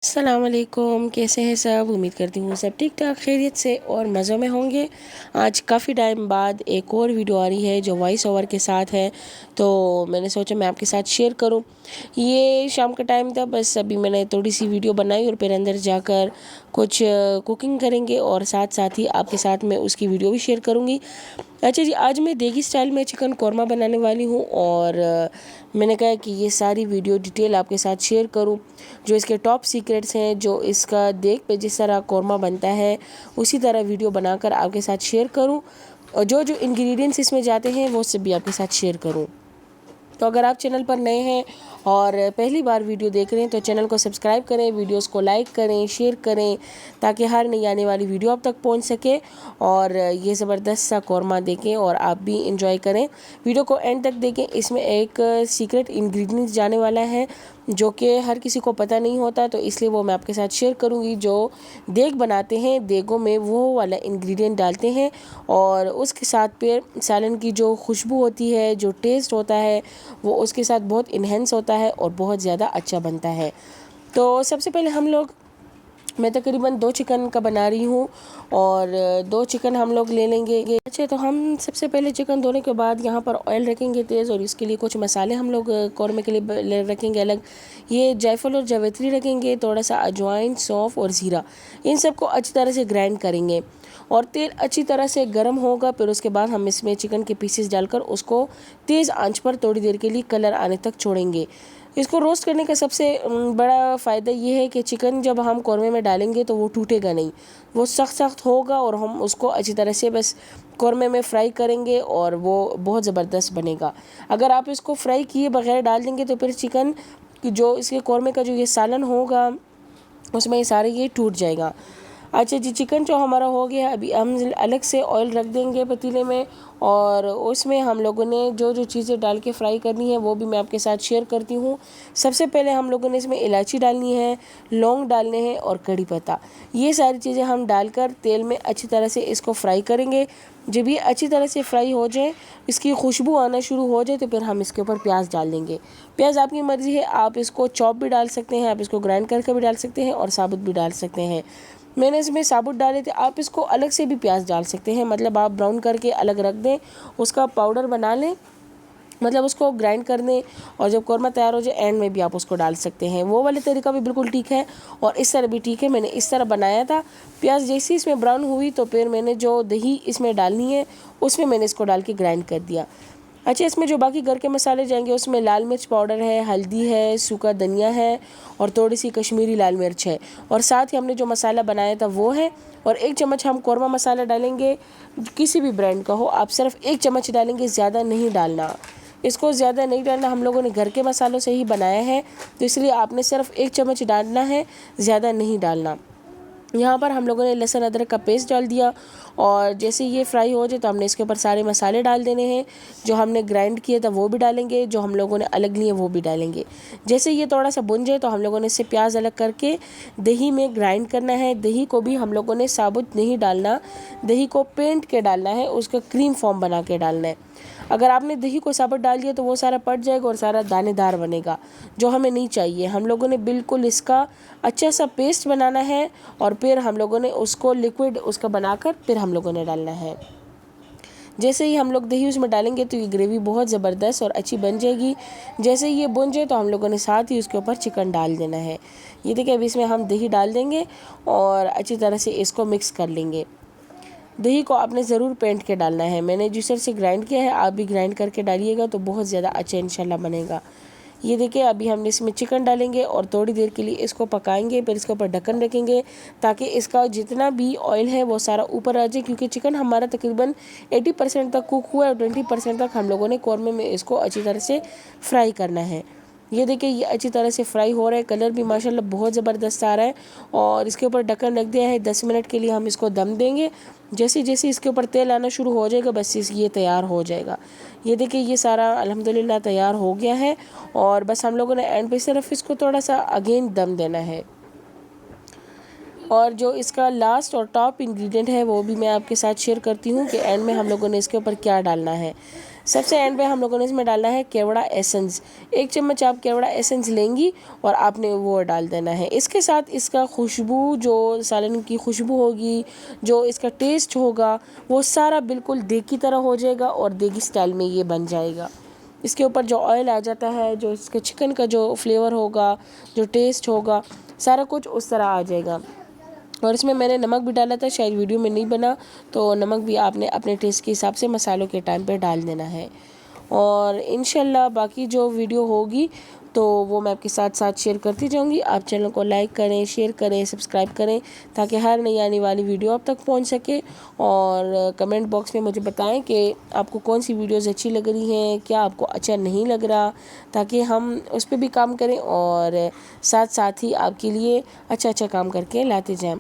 अस्सलाम वालेकुम, कैसे हैं सब। उम्मीद करती हूँ सब ठीक ठाक खैरियत से और मज़ों में होंगे। आज काफ़ी टाइम बाद एक और वीडियो आ रही है जो वॉइस ओवर के साथ है, तो मैंने सोचा मैं आपके साथ शेयर करूँ। ये शाम का टाइम था, बस अभी मैंने थोड़ी सी वीडियो बनाई और फिर अंदर जाकर कुछ कुकिंग करेंगे और साथ साथ ही आपके साथ मैं उसकी वीडियो भी शेयर करूँगी। अच्छा जी, आज मैं देगी स्टाइल में चिकन कौरमा बनाने वाली हूँ और मैंने कहा कि ये सारी वीडियो डिटेल आपके साथ शेयर करूँ। जो इसके टॉप सीक्रेट्स हैं, जो इसका देख पे जिस तरह कौरमा बनता है उसी तरह वीडियो बनाकर आपके साथ शेयर करूँ, और जो जो इंग्रेडिएंट्स इसमें जाते हैं वो सब भी आपके साथ शेयर करूँ। तो अगर आप चैनल पर नए हैं और पहली बार वीडियो देख रहे हैं तो चैनल को सब्सक्राइब करें, वीडियोस को लाइक करें, शेयर करें, ताकि हर नई आने वाली वीडियो आप तक पहुंच सके और ये ज़बरदस्त सा कौरमा देखें और आप भी इंजॉय करें। वीडियो को एंड तक देखें, इसमें एक सीक्रेट इंग्रेडिएंट्स जाने वाला है जो कि हर किसी को पता नहीं होता, तो इसलिए वो मैं आपके साथ शेयर करूंगी। जो देग बनाते हैं, देगों में वो वाला इंग्रेडिएंट डालते हैं और उसके साथ फिर सालन की जो खुशबू होती है, जो टेस्ट होता है, वो उसके साथ बहुत इन्हेंस होता है और बहुत ज़्यादा अच्छा बनता है। तो सबसे पहले मैं तकरीबन 2 चिकन का बना रही हूँ और 2 चिकन हम लोग ले लेंगे। अच्छा, तो हम सबसे पहले चिकन धोने के बाद यहाँ पर ऑयल रखेंगे तेज़, और इसके लिए कुछ मसाले हम लोग कौरमे के लिए रखेंगे अलग। ये जायफल और जावित्री रखेंगे, थोड़ा सा अजवाइन, सौंफ और ज़ीरा, इन सबको अच्छी तरह से ग्राइंड करेंगे और तेल अच्छी तरह से गर्म होगा। फिर उसके बाद हम इसमें चिकन के पीसेस डालकर उसको तेज़ आंच पर थोड़ी देर के लिए कलर आने तक छोड़ेंगे। इसको रोस्ट करने का सबसे बड़ा फ़ायदा ये है कि चिकन जब हम कौरमे में डालेंगे तो वो टूटेगा नहीं, वो सख्त सख्त होगा और हम उसको अच्छी तरह से बस कौरमे में फ्राई करेंगे और वो बहुत ज़बरदस्त बनेगा। अगर आप इसको फ्राई किए बगैर डाल देंगे तो फिर चिकन जो इसके कौरमे का जो ये सालन होगा उसमें ये सारे ये टूट जाएगा। अच्छा जी, चिकन जो हमारा हो गया, अभी हम अलग से ऑयल रख देंगे पतीले में और उसमें हम लोगों ने जो जो चीज़ें डाल के फ्राई करनी है वो भी मैं आपके साथ शेयर करती हूँ। सबसे पहले हम लोगों ने इसमें इलायची डालनी है, लौंग डालने हैं और कड़ी पत्ता। ये सारी चीज़ें हम डालकर तेल में अच्छी तरह से इसको फ्राई करेंगे। जब ये अच्छी तरह से फ्राई हो जाए, इसकी खुशबू आना शुरू हो जाए, तो फिर हम इसके ऊपर प्याज डाल देंगे। प्याज आपकी मर्ज़ी है, आप इसको चॉप भी डाल सकते हैं, आप इसको ग्राइंड करके भी डाल सकते हैं और साबुत भी डाल सकते हैं। मैंने इसमें साबुत डाले थे, आप इसको अलग से भी प्याज डाल सकते हैं, मतलब आप ब्राउन करके अलग रख दें, उसका पाउडर बना लें, मतलब उसको ग्राइंड कर दें और जब कौरमा तैयार हो जाए एंड में भी आप उसको डाल सकते हैं। वो वाले तरीका भी बिल्कुल ठीक है और इस तरह भी ठीक है। मैंने इस तरह बनाया था। प्याज जैसी इसमें ब्राउन हुई तो फिर मैंने जो दही इसमें डालनी है उसमें मैंने इसको डाल के ग्राइंड कर दिया। अच्छा, इसमें जो बाकी घर के मसाले जाएंगे उसमें लाल मिर्च पाउडर है, हल्दी है, सूखा धनिया है और थोड़ी सी कश्मीरी लाल मिर्च है, और साथ ही हमने जो मसाला बनाया था वो है। और 1 चम्मच हम कौरमा मसाला डालेंगे, किसी भी ब्रांड का हो, आप सिर्फ 1 चम्मच डालेंगे, ज़्यादा नहीं डालना। इसको ज़्यादा नहीं डालना, हम लोगों ने घर के मसालों से ही बनाया है तो इसलिए आपने सिर्फ 1 चम्मच डालना है, ज़्यादा नहीं डालना। यहाँ पर हम लोगों ने लहसुन अदरक का पेस्ट डाल दिया और जैसे ये फ्राई हो जाए तो हमने इसके ऊपर सारे मसाले डाल देने हैं। जो हमने ग्राइंड किए था वो भी डालेंगे, जो हम लोगों ने अलग लिए वो भी डालेंगे। जैसे ये थोड़ा सा भुन जाए तो हम लोगों ने इससे प्याज अलग करके दही में ग्राइंड करना है। दही को भी हम लोगों ने साबुत नहीं डालना, दही को पेंट के डालना है, उसका क्रीम फॉर्म बना के डालना है। अगर आपने दही को साबुत डाल दिया तो वो सारा पट जाएगा और सारा दानेदार बनेगा, जो हमें नहीं चाहिए। हम लोगों ने बिल्कुल इसका अच्छा सा पेस्ट बनाना है और फिर हम लोगों ने उसको लिक्विड उसका बनाकर फिर हम लोगों ने डालना है। जैसे ही हम लोग दही उसमें डालेंगे तो ये ग्रेवी बहुत ज़बरदस्त और अच्छी बन जाएगी। जैसे ही ये बन जाए तो हम लोगों ने साथ ही उसके ऊपर चिकन डाल देना है। ये देखिए, अभी इसमें हम दही डाल देंगे और अच्छी तरह से इसको मिक्स कर लेंगे। दही को आपने ज़रूर पेंट के डालना है, मैंने जूसर से ग्राइंड किया है, आप भी ग्राइंड करके डालिएगा तो बहुत ज़्यादा अच्छा इंशाल्लाह बनेगा। ये देखिए, अभी हमने इसमें चिकन डालेंगे और थोड़ी देर के लिए इसको पकाएंगे, फिर इसके ऊपर ढक्कन रखेंगे ताकि इसका जितना भी ऑयल है वो सारा ऊपर आ जाए, क्योंकि चिकन हमारा तकरीबन 80% तक कुक हुआ है और 20% तक हम लोगों ने कौरमे में इसको अच्छी तरह से फ्राई करना है। ये देखिए, ये अच्छी तरह से फ्राई हो रहा है, कलर भी माशाल्लाह बहुत ज़बरदस्त आ रहा है और इसके ऊपर ढक्कन रख दिया है। 10 मिनट के लिए हम इसको दम देंगे। जैसे जैसे इसके ऊपर तेल आना शुरू हो जाएगा बस ये तैयार हो जाएगा। ये देखिए, ये सारा अल्हम्दुलिल्लाह तैयार हो गया है और बस हम लोगों ने एंड पे सिर्फ इसको थोड़ा सा अगेन दम देना है। और जो इसका लास्ट और टॉप इंग्रेडिएंट है वो भी मैं आपके साथ शेयर करती हूँ कि एंड में हम लोगों ने इसके ऊपर क्या डालना है। सबसे एंड पे हम लोगों ने इसमें डालना है केवड़ा एसेंस। 1 चम्मच आप केवड़ा एसेंस लेंगी और आपने वो डाल देना है। इसके साथ इसका खुशबू, जो सालन की खुशबू होगी, जो इसका टेस्ट होगा, वो सारा बिल्कुल देग की तरह हो जाएगा और देगी स्टाइल में ये बन जाएगा। इसके ऊपर जो ऑयल आ जाता है, जो इसके चिकन का जो फ्लेवर होगा, जो टेस्ट होगा, सारा कुछ उस तरह आ जाएगा। और इसमें मैंने नमक भी डाला था, शायद वीडियो में नहीं बना, तो नमक भी आपने अपने टेस्ट के हिसाब से मसालों के टाइम पे डाल देना है। और इंशाल्लाह बाकी जो वीडियो होगी तो वो मैं आपके साथ साथ शेयर करती जाऊंगी। आप चैनल को लाइक करें, शेयर करें, सब्सक्राइब करें ताकि हर नई आने वाली वीडियो आप तक पहुंच सके। और कमेंट बॉक्स में मुझे बताएं कि आपको कौन सी वीडियोस अच्छी लग रही हैं, क्या आपको अच्छा नहीं लग रहा, ताकि हम उस पर भी काम करें और साथ साथ ही आपके लिए अच्छा अच्छा काम करके लाते जाएं।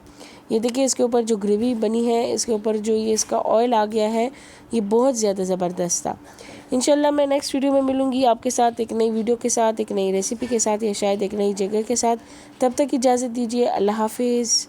ये देखिए इसके ऊपर जो ग्रेवी बनी है, इसके ऊपर जो ये इसका ऑयल आ गया है, ये बहुत ज़्यादा ज़बरदस्त था। इंशाल्लाह मैं नेक्स्ट वीडियो में मिलूँगी आपके साथ एक नई वीडियो के साथ, एक नई रेसिपी के साथ, या शायद एक नई जगह के साथ। तब तक इजाज़त दीजिए। अल्लाह हाफिज़।